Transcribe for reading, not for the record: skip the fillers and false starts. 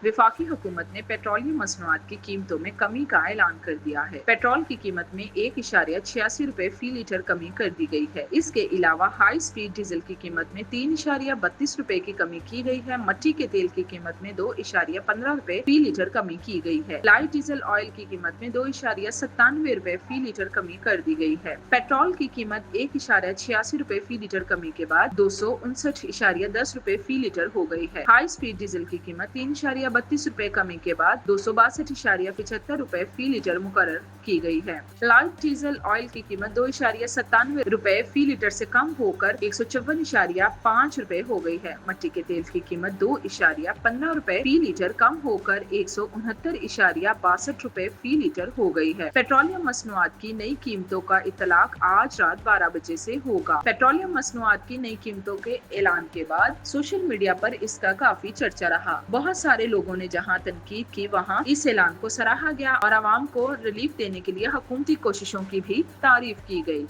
वफाकी हुकूमत ने पेट्रोलियम मसनूआत की कीमतों में कमी का ऐलान कर दिया है। पेट्रोल की कीमत में 1.86 रुपए फी लीटर कमी कर दी गई है। इसके अलावा हाई स्पीड डीजल की कीमत में 3.32 रुपए की कमी की गई है। मट्टी के तेल की कीमत में 2.15 रुपए फी लीटर कमी की गई है। लाइट डीजल ऑयल की कीमत में 2.97 रुपए फी लीटर कमी कर दी गई है। पेट्रोल की कीमत 1.86 रुपए फी लीटर कमी के बाद 259.10 रुपए फी लीटर हो गई है। हाई स्पीड डीजल की कीमत 3.32 रुपए कमी के बाद 262.75 रुपए फी लीटर मुकर्रर की गई है। लाइट डीजल ऑयल की कीमत 2.97 रुपए फी लीटर से कम होकर 154.5 रुपए हो गई है। मट्टी के तेल की कीमत 2.15 रुपए फी लीटर कम होकर 169.62 रुपए फी लीटर हो गई है। पेट्रोलियम मसनूआत की नई कीमतों का इतलाक आज रात 12 बजे से होगा। पेट्रोलियम मसनूआत की नई कीमतों के ऐलान के बाद सोशल मीडिया पर इसका काफी चर्चा रहा। बहुत सारे लोगों ने जहां तनकीद की, वहां इस ऐलान को सराहा गया और आवाम को रिलीफ देने के लिए हुकूमती कोशिशों की भी तारीफ की गई।